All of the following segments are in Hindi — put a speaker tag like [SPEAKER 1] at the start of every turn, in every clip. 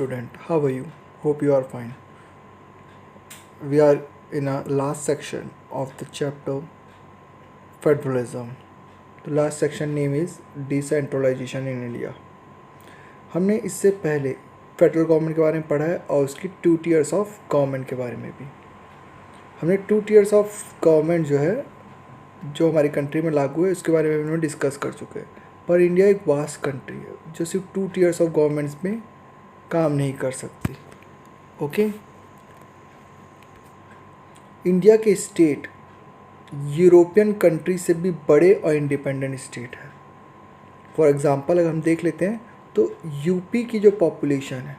[SPEAKER 1] Student, how are you? Hope you are fine. We are in a last section of the chapter Federalism. The last section name is Decentralization in India. हमने इससे पहले फेडरल गवर्नमेंट के बारे में पढ़ा है और उसकी 2 tiers ऑफ गवर्नमेंट के बारे में भी। हमने 2 tiers ऑफ गवर्नमेंट जो है जो हमारी कंट्री में लागू है उसके बारे में हमने डिस्कस कर चुके हैं। पर इंडिया एक वास्ट कंट्री है जो सिर्फ 2 tiers ऑफ गवर्नमेंट्स में काम नहीं कर सकती। ओके, इंडिया के स्टेट यूरोपियन कंट्री से भी बड़े और इंडिपेंडेंट स्टेट है। फॉर एग्जांपल अगर हम देख लेते हैं तो यूपी की जो पॉपुलेशन है,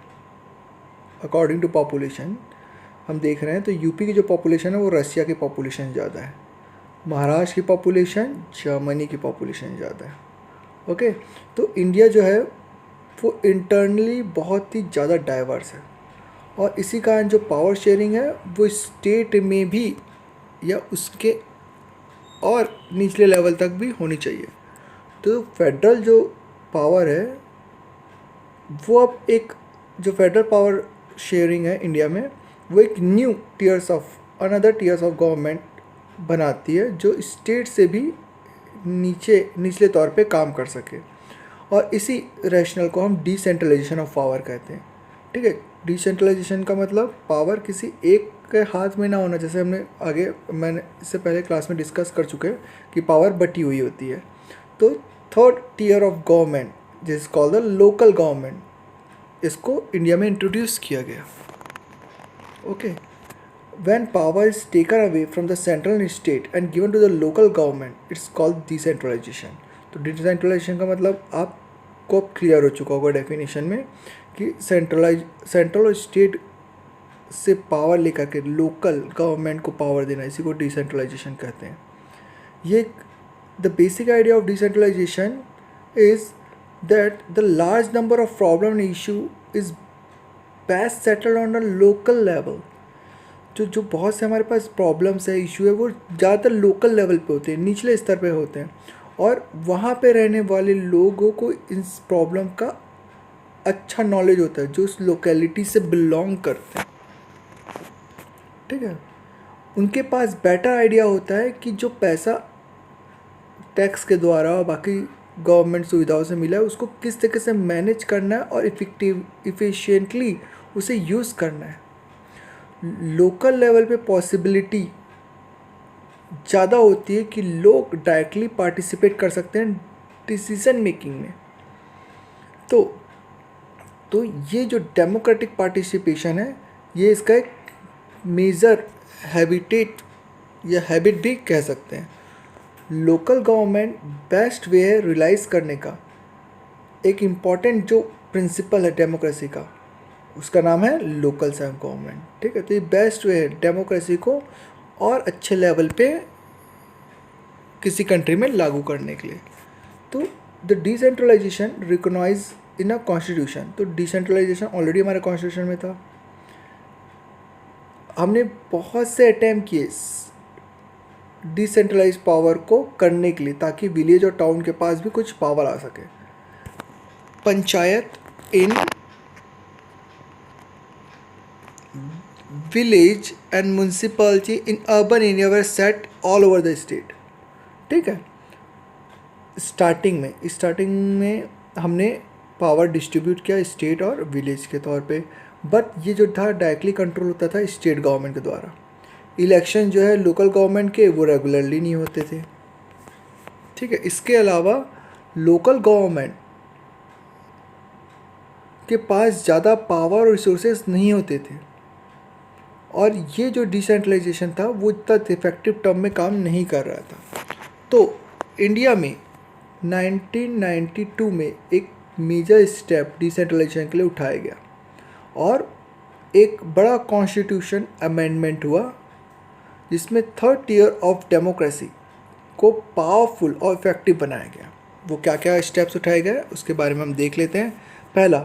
[SPEAKER 1] अकॉर्डिंग टू पॉपुलेशन हम देख रहे हैं तो यूपी की जो पॉपुलेशन है वो रशिया की पॉपुलेशन ज़्यादा है। महाराष्ट्र की पॉपुलेशन जर्मनी की पॉपुलेशन ज़्यादा है। ओके, तो इंडिया जो है वो इंटरनली बहुत ही ज़्यादा डाइवर्स है और इसी कारण जो पावर शेयरिंग है वो स्टेट में भी या उसके और निचले लेवल तक भी होनी चाहिए। तो फेडरल जो पावर है वो अब एक जो फेडरल पावर शेयरिंग है इंडिया में वो एक new another tears of government बनाती है जो स्टेट से भी निचले तौर पे काम कर सके और इसी रैशनल को हम डिसेंट्रलाइजेशन ऑफ पावर कहते हैं। ठीक है, डिसेंट्रलाइजेशन का मतलब पावर किसी एक के हाथ में ना होना, जैसे मैंने इससे पहले क्लास में डिस्कस कर चुके हैं कि पावर बटी हुई होती है। तो 3rd tier ऑफ गवर्नमेंट जिस कॉल्ड द लोकल गवर्नमेंट, इसको इंडिया में इंट्रोड्यूस किया गया। Okay, when power is taken away from the central state and given to the local government it's called decentralisation. तो डिसेंट्रलाइजेशन का मतलब आपको क्लियर हो चुका होगा डेफिनेशन में कि सेंट्रल और स्टेट से पावर लेकर के लोकल गवर्नमेंट को पावर देना, इसी को डिसेंट्रलाइजेशन कहते हैं। ये the basic idea of decentralisation is that the large number of problem and issue is best settled on a local level. जो बहुत से हमारे पास प्रॉब्लम्स है, इशू है, वो ज़्यादातर लोकल लेवल पे होते हैं, निचले स्तर पे होते हैं और वहाँ पे रहने वाले लोगों को इस प्रॉब्लम का अच्छा नॉलेज होता है जो उस लोकेलिटी से बिलोंग करते हैं। ठीक है, उनके पास बेटर आइडिया होता है कि जो पैसा टैक्स के द्वारा और बाकी गवर्नमेंट सुविधाओं से मिला है उसको किस तरीके से मैनेज करना है और इफ़िशिएंटली उसे यूज़ करना है। लोकल लेवल पे पॉसिबिलिटी ज़्यादा होती है कि लोग डायरेक्टली पार्टिसिपेट कर सकते हैं डिसीजन मेकिंग में। तो ये जो डेमोक्रेटिक पार्टिसिपेशन है ये इसका एक मेजर हैबिटेट या हैबिट भी कह सकते हैं। लोकल गवर्नमेंट बेस्ट वे है रियलाइज करने का एक इम्पॉर्टेंट जो प्रिंसिपल है डेमोक्रेसी का, उसका नाम है लोकल सेल्फ गवर्नमेंट। ठीक है, तो ये बेस्ट वे है डेमोक्रेसी को और अच्छे लेवल पे किसी कंट्री में लागू करने के लिए। तो the decentralisation recognise in a constitution. तो डिसेंट्रलाइजेशन ऑलरेडी हमारे कॉन्स्टिट्यूशन में था। हमने बहुत से अटैम्प्ट किए डिसेंट्रलाइज पावर को करने के लिए ताकि विलेज और टाउन के पास भी कुछ पावर आ सके। Panchayat in village and municipality in urban area were set all over the state. ठीक है, स्टार्टिंग में हमने पावर डिस्ट्रीब्यूट किया स्टेट और विलेज के तौर पे, बट ये जो था डायरेक्टली कंट्रोल होता था स्टेट गवर्नमेंट के द्वारा। इलेक्शन जो है लोकल गवर्नमेंट के वो रेगुलरली नहीं होते थे। ठीक है, इसके अलावा लोकल गवर्नमेंट के पास ज़्यादा पावर और रिसोर्सेज नहीं होते थे और ये जो डिसेंट्रलाइजेशन था वो इतना इफेक्टिव टर्म में काम नहीं कर रहा था। तो इंडिया में 1992 में एक मेजर स्टेप डिसेंट्रलाइजेशन के लिए उठाया गया और एक बड़ा कॉन्स्टिट्यूशन अमेंडमेंट हुआ जिसमें 3rd tier ऑफ डेमोक्रेसी को पावरफुल और इफेक्टिव बनाया गया। वो क्या क्या स्टेप्स उठाए गए उसके बारे में हम देख लेते हैं। पहला,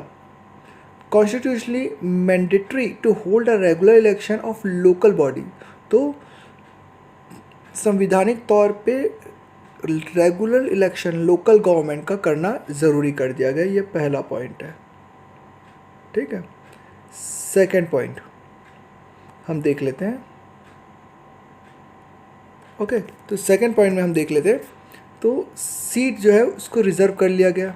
[SPEAKER 1] constitutionally mandatory to hold a regular election of local body. तो संविधानिक तौर पे रेगुलर इलेक्शन लोकल गवर्नमेंट का करना ज़रूरी कर दिया गया। ये पहला पॉइंट है। ठीक है, सेकंड पॉइंट हम देख लेते हैं। ओके, तो सेकंड पॉइंट में हम देख लेते हैं, तो सीट जो है उसको रिजर्व कर लिया गया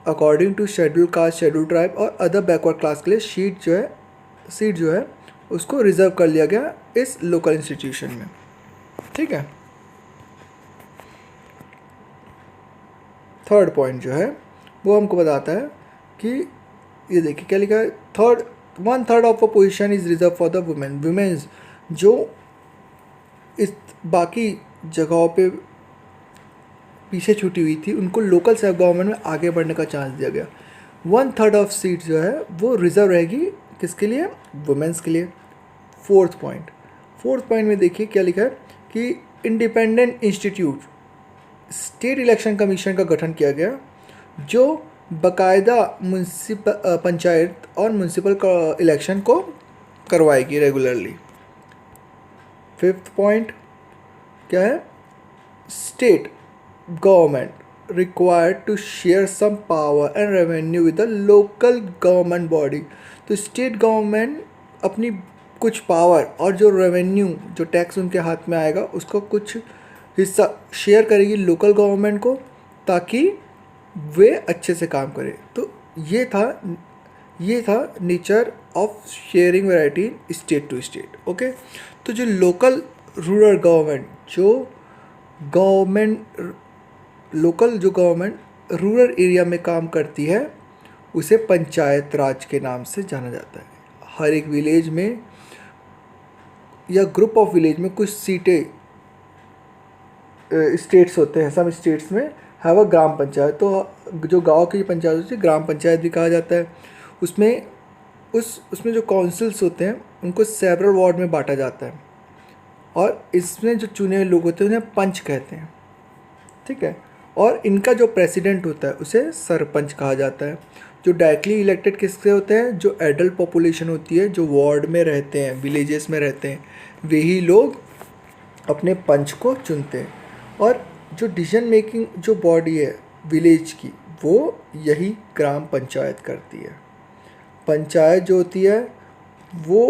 [SPEAKER 1] according to schedule caste, schedule tribe और अदर बैकवर्ड क्लास के लिए सीट जो है उसको रिजर्व कर लिया गया इस लोकल इंस्टीट्यूशन में। ठीक है, थर्ड पॉइंट जो है वो हमको बताता है कि ये देखिए क्या लिखा है, 1/3 of a position is reserve for the women. Womens जो इस बाकी जगहों पे पीछे छूटी हुई थी उनको लोकल सेल्फ गवर्नमेंट में आगे बढ़ने का चांस दिया गया। 1/3 ऑफ सीट जो है वो रिजर्व रहेगी किसके लिए, वुमेन्स के लिए। फोर्थ पॉइंट में देखिए क्या लिखा है कि independent institute state election commission का गठन किया गया जो बाकायदा पंचायत और म्यूनसिपल इलेक्शन को करवाएगी रेगुलरली। फिफ्थ पॉइंट क्या है, state government required to share some power and revenue with the local government body. तो स्टेट गवर्नमेंट अपनी कुछ पावर और जो रेवेन्यू जो टैक्स उनके हाथ में आएगा उसको कुछ हिस्सा शेयर करेगी लोकल गवर्नमेंट को ताकि वे अच्छे से काम करें। तो ये था nature of sharing variety state to state. Okay, तो जो लोकल रूरल गवर्नमेंट जो गवर्नमेंट रूरल एरिया में काम करती है उसे पंचायत राज के नाम से जाना जाता है। हर एक विलेज में या ग्रुप ऑफ विलेज में कुछ सीटें स्टेट्स होते हैं, सब स्टेट्स में है वह ग्राम पंचायत। तो जो गांव की पंचायत होती है ग्राम पंचायत भी कहा जाता है। उसमें जो काउंसिल्स होते हैं उनको सेवरल वार्ड में बांटा जाता है और इसमें जो चुने हुए लोग होते हैं उन्हें पंच कहते हैं। ठीक है, और इनका जो प्रेसिडेंट होता है उसे सरपंच कहा जाता है। जो डायरेक्टली इलेक्टेड किससे होते हैं, जो एडल्ट पॉपुलेशन होती है जो वार्ड में रहते हैं, विलेजेस में रहते हैं, वही लोग अपने पंच को चुनते हैं। और जो डिसीजन मेकिंग जो बॉडी है विलेज की वो यही ग्राम पंचायत करती है। पंचायत जो होती है वो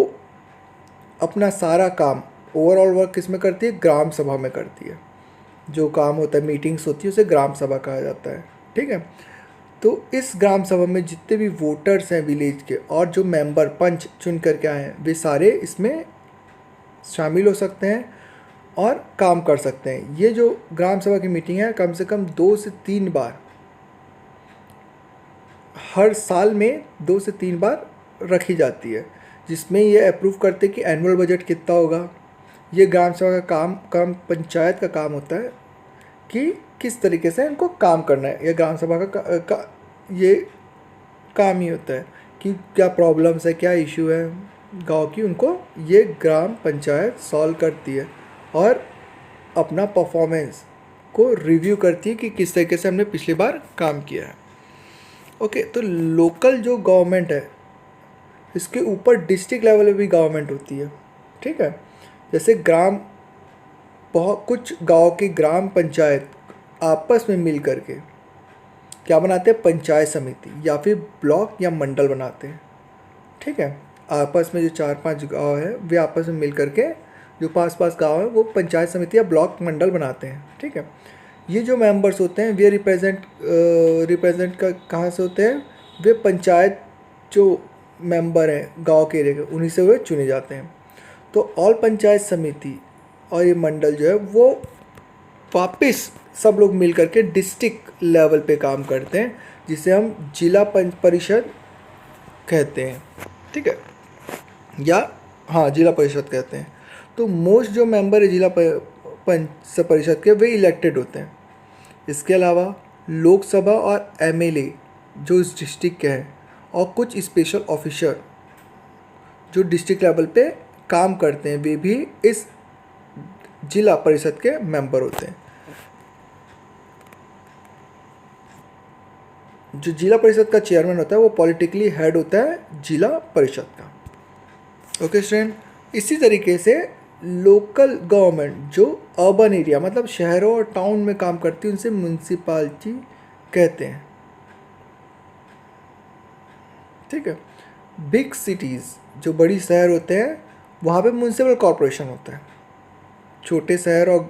[SPEAKER 1] अपना सारा काम ओवरऑल वर्क किस में करती है, ग्राम सभा में करती है। जो काम होता है मीटिंग्स होती है उसे ग्राम सभा कहा जाता है। ठीक है, तो इस ग्राम सभा में जितने भी वोटर्स हैं विलेज के और जो मेंबर पंच चुन करके आए हैं वे सारे इसमें शामिल हो सकते हैं और काम कर सकते हैं। ये जो ग्राम सभा की मीटिंग है कम से कम 2 से 3 बार हर साल में 2 से 3 बार रखी जाती है, जिसमें ये अप्रूव करते कि एनुअल बजट कितना होगा। ये ग्राम सभा का काम पंचायत का काम होता है कि किस तरीके से इनको काम करना है। ये ग्राम सभा का ये काम ही होता है कि क्या प्रॉब्लम्स है, क्या इशू है गांव की, उनको ये ग्राम पंचायत सॉल्व करती है और अपना परफॉर्मेंस को रिव्यू करती है कि किस तरीके से हमने पिछली बार काम किया है। ओके, तो लोकल जो गवर्नमेंट है इसके ऊपर डिस्ट्रिक्ट लेवल पे भी गवर्नमेंट होती है। ठीक है, जैसे कुछ गांव की ग्राम पंचायत आपस में मिल करके क्या बनाते हैं, पंचायत समिति या फिर ब्लॉक या मंडल बनाते हैं। ठीक है, आपस में जो 4-5 गांव है वे आपस में मिल करके जो पास गांव है वो पंचायत समिति या ब्लॉक मंडल बनाते हैं। ठीक है, ये जो मेंबर्स होते हैं वे रिप्रेजेंट कहाँ से होते हैं, वे पंचायत जो मेंबर हैं गांव के एरिया के उन्हीं से वे चुने जाते हैं। तो ऑल पंचायत समिति और ये मंडल जो है वो वापस सब लोग मिल करके डिस्ट्रिक्ट लेवल पे काम करते हैं जिसे हम जिला परिषद कहते हैं। ठीक है, या हाँ जिला परिषद कहते हैं। तो मोस्ट जो मेंबर है जिला परिषद के वे इलेक्टेड होते हैं। इसके अलावा लोकसभा और एमएलए जो इस डिस्ट्रिक्ट के हैं और कुछ स्पेशल ऑफिसर जो डिस्ट्रिक्ट लेवल पे काम करते हैं वे भी इस जिला परिषद के मेंबर होते हैं। जो जिला परिषद का चेयरमैन होता है वो पॉलिटिकली हेड होता है जिला परिषद का। ओके स्टूडेंट, इसी तरीके से लोकल गवर्नमेंट जो अर्बन एरिया मतलब शहरों और टाउन में काम करती है उनसे म्यूनसिपालिटी कहते हैं। ठीक है। बिग सिटीज़ जो बड़ी शहर होते हैं वहाँ पे म्यूनसिपल कॉरपोरेशन होता है। छोटे शहर और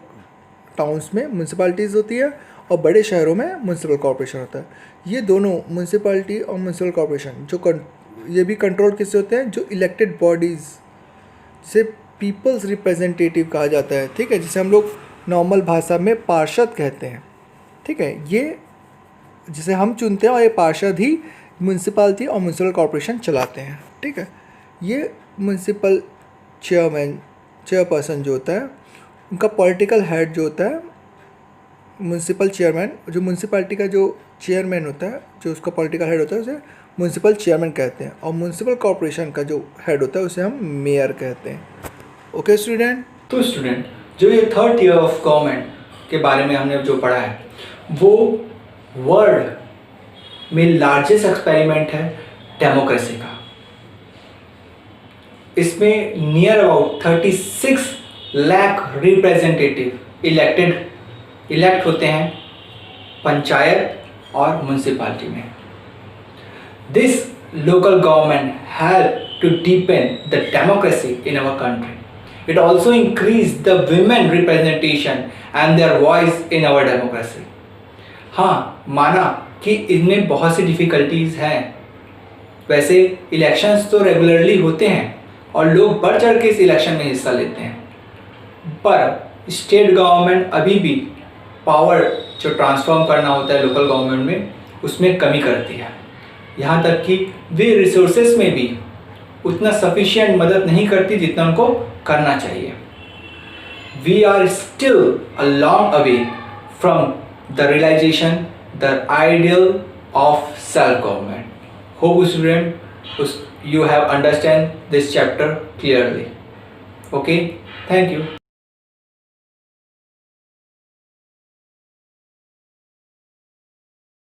[SPEAKER 1] टाउन्स में म्यूनसिपैलिटीज़ होती है और बड़े शहरों में म्यूनसिपल कॉरपोरेशन होता है। ये दोनों म्यूनसिपैलिटी और म्यूनसिपल कॉरपोरेशन ये भी कंट्रोल किससे होते हैं, जो इलेक्टेड बॉडीज़ जिसे पीपल्स रिप्रेजेंटेटिव कहा जाता है, ठीक है, जिसे हम लोग नॉर्मल भाषा में पार्षद कहते हैं। ठीक है, ये जिसे हम चुनते हैं और ये पार्षद ही म्यूनसिपैलिटी और म्यूनसिपल कॉरपोरेशन चलाते हैं। ठीक है, ये म्यूनसिपल चेयरपर्सन जो होता है उनका पॉलिटिकल हेड जो होता है, म्यूनसिपल चेयरमैन, जो म्यूनसिपैलिटी का जो चेयरमैन होता है, जो उसका पॉलिटिकल हेड होता है उसे म्यूनसिपल चेयरमैन कहते हैं। और म्यूनसिपल कॉरपोरेशन का जो हेड होता है उसे हम मेयर कहते हैं। Okay student.
[SPEAKER 2] तो स्टूडेंट, जो ये थर्ड ईयर ऑफ गवर्नमेंट के बारे में हमने जो पढ़ा है वो वर्ल्ड में लार्जेस्ट एक्सपेरिमेंट है डेमोक्रेसी का। इसमें near about 36 lakh representative elect होते हैं पंचायत और म्यूनसिपैलिटी में। This local government help to deepen the democracy in our country. It also increased the women representation and their voice in our democracy. हाँ, माना कि इनमें बहुत सी डिफ़िकल्टीज़ हैं। वैसे इलेक्शंस तो रेगुलरली होते हैं और लोग बढ़ चढ़ के इस इलेक्शन में हिस्सा लेते हैं, पर स्टेट गवर्नमेंट अभी भी पावर जो ट्रांसफॉर्म करना होता है लोकल गवर्नमेंट में, उसमें कमी करती है। यहाँ तक कि वे रिसोर्सेस में भी उतना सफिशिएंट मदद नहीं करती जितना उनको करना चाहिए। We are still a long away from the realisation the ideal of self government. Hope student you have understand this chapter clearly. Okay, thank you.